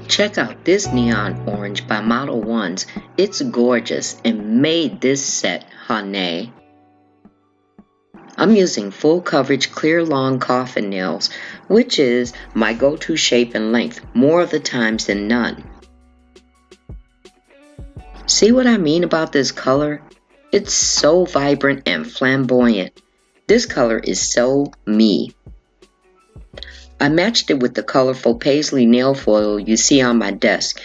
Check out this neon orange by Modelones. It's gorgeous and made this set, honey. I'm using full coverage clear long coffin nails, which is my go-to shape and length more of the times than none. See what I mean about this color? It's so vibrant and flamboyant. This color is so me. I matched it with the colorful paisley nail foil you see on my desk.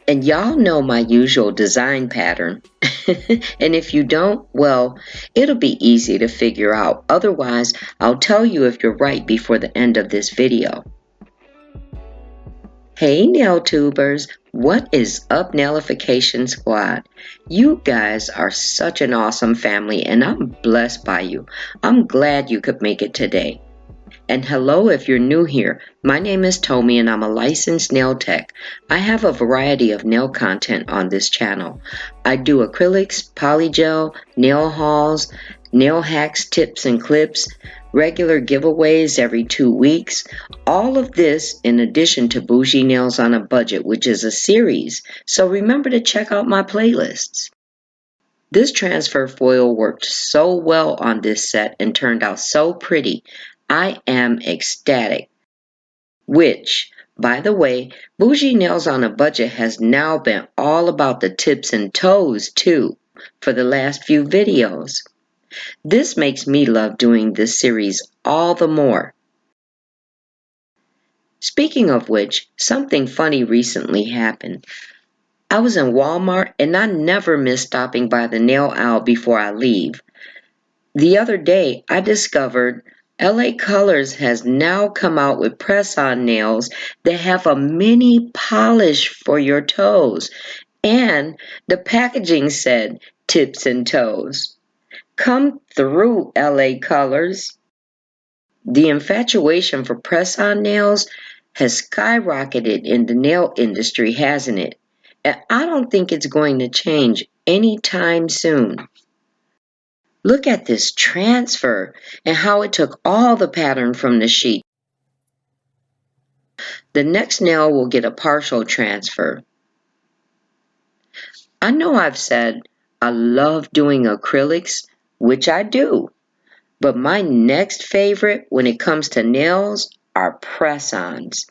And y'all know my usual design pattern. And if you don't, well, it'll be easy to figure out. Otherwise, I'll tell you if you're right before the end of this video. Hey NailTubers, what is up Nailification Squad? You guys are such an awesome family and I'm blessed by you. I'm glad you could make it today. And hello if you're new here, my name is Tommy and I'm a licensed nail tech. I have a variety of nail content on this channel. I do acrylics, polygel, nail hauls, nail hacks, tips and clips, regular giveaways every 2 weeks. All of this in addition to Bougie Nails on a Budget, which is a series. So remember to check out my playlists. This transfer foil worked so well on this set and turned out so pretty. I am ecstatic. Which, by the way, Bougie Nails on a Budget has now been all about the tips and toes too for the last few videos. This makes me love doing this series all the more. Speaking of which, something funny recently happened. I was in Walmart and I never miss stopping by the nail aisle before I leave. The other day, I discovered LA Colors has now come out with press-on nails that have a mini polish for your toes, and the packaging said tips and toes. Come through, LA Colors. The infatuation for press-on nails has skyrocketed in the nail industry, hasn't it? And I don't think it's going to change anytime soon. Look at this transfer and how it took all the pattern from the sheet. The next nail will get a partial transfer. I know I've said I love doing acrylics, which I do, but my next favorite when it comes to nails are press-ons.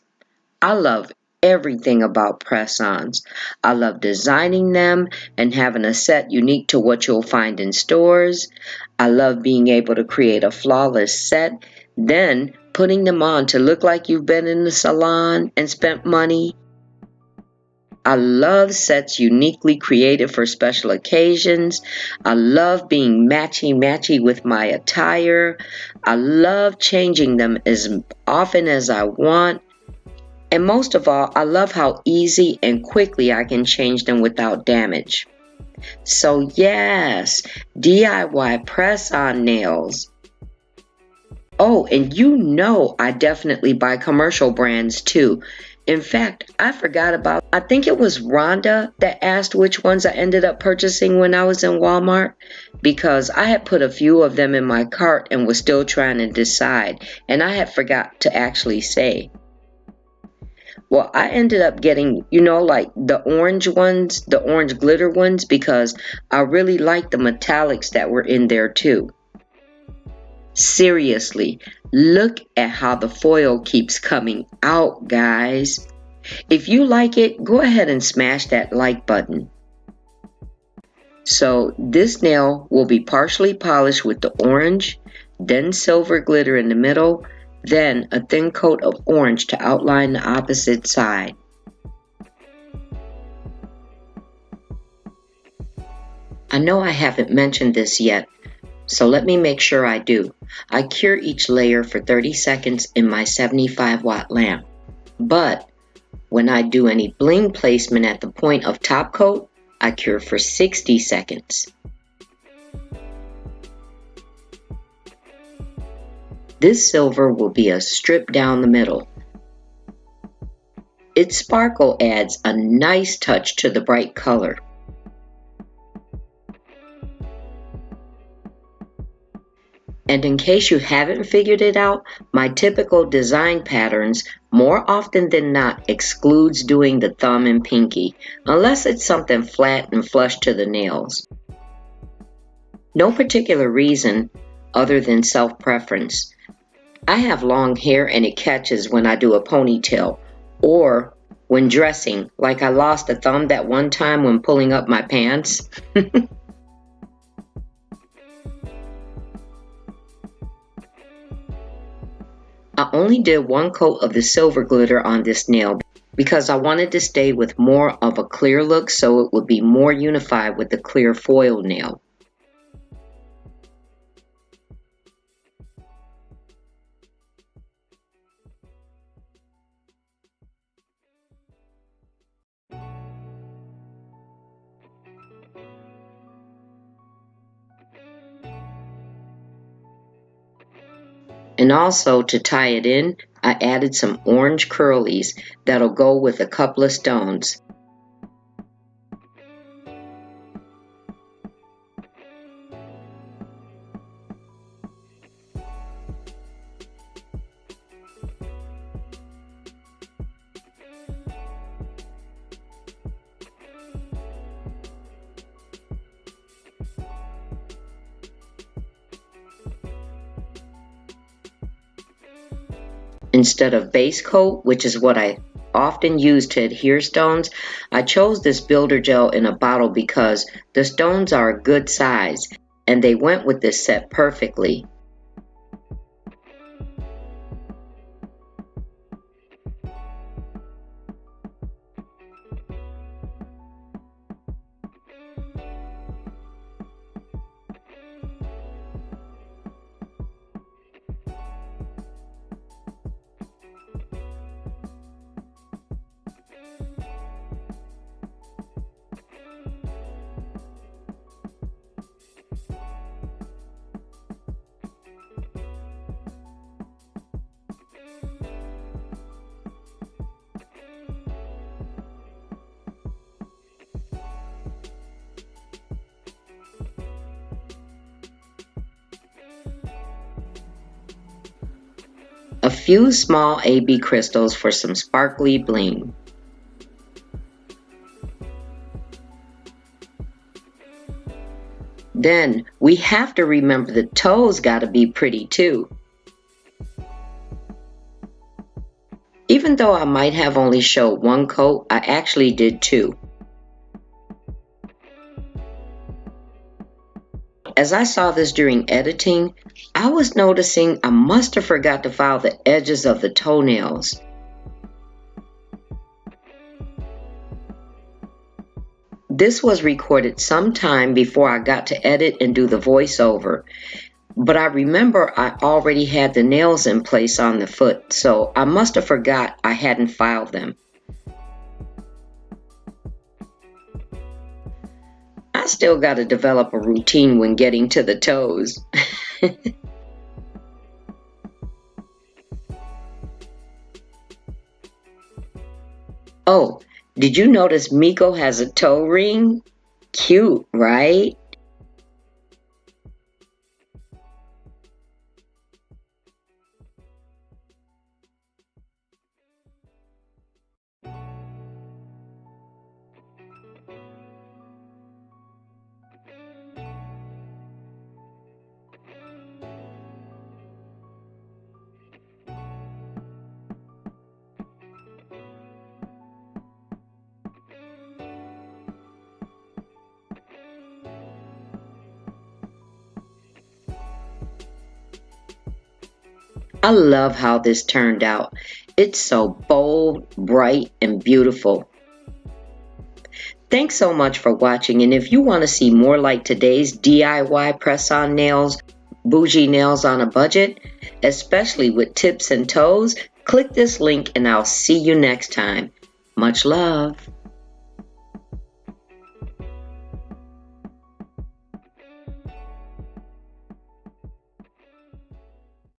I love everything about press-ons. I love designing them and having a set unique to what you'll find in stores. I love being able to create a flawless set, then putting them on to look like you've been in the salon and spent money. I love sets uniquely created for special occasions. I love being matchy-matchy with my attire. I love changing them as often as I want. And most of all, I love how easy and quickly I can change them without damage. So yes, DIY press-on nails. Oh, and you know I definitely buy commercial brands too. In fact, I think it was Rhonda that asked which ones I ended up purchasing when I was in Walmart, because I had put a few of them in my cart and was still trying to decide, and I had forgot to actually say. Well, I ended up getting, like the orange ones, the orange glitter ones, because I really liked the metallics that were in there too. Seriously, look at how the foil keeps coming out, guys. If you like it, go ahead and smash that like button. So this nail will be partially polished with the orange, then silver glitter in the middle, then a thin coat of orange to outline the opposite side. I know I haven't mentioned this yet, so let me make sure I do. I cure each layer for 30 seconds in my 75-watt lamp. But when I do any bling placement at the point of top coat, I cure for 60 seconds. This silver will be a strip down the middle. Its sparkle adds a nice touch to the bright color. And in case you haven't figured it out, my typical design patterns more often than not excludes doing the thumb and pinky, unless it's something flat and flush to the nails. No particular reason other than self-preference. I have long hair and it catches when I do a ponytail, or when dressing, like I lost a thumb that one time when pulling up my pants. I only did one coat of the silver glitter on this nail because I wanted to stay with more of a clear look so it would be more unified with the clear foil nail. And also, to tie it in, I added some orange curlies that'll go with a couple of stones. Instead of base coat, which is what I often use to adhere stones, I chose this builder gel in a bottle because the stones are a good size and they went with this set perfectly. A few small AB crystals for some sparkly bling. Then we have to remember the toes gotta be pretty too. Even though I might have only showed one coat, I actually did two. As I saw this during editing, I was noticing I must have forgot to file the edges of the toenails. This was recorded sometime before I got to edit and do the voiceover, but I remember I already had the nails in place on the foot, so I must have forgot I hadn't filed them. I still got to develop a routine when getting to the toes. Oh, did you notice Miko has a toe ring? Cute, right? I love how this turned out. It's so bold, bright, and beautiful. Thanks so much for watching, and if you want to see more like today's DIY press-on nails, bougie nails on a budget, especially with tips and toes, click this link and I'll see you next time. Much love.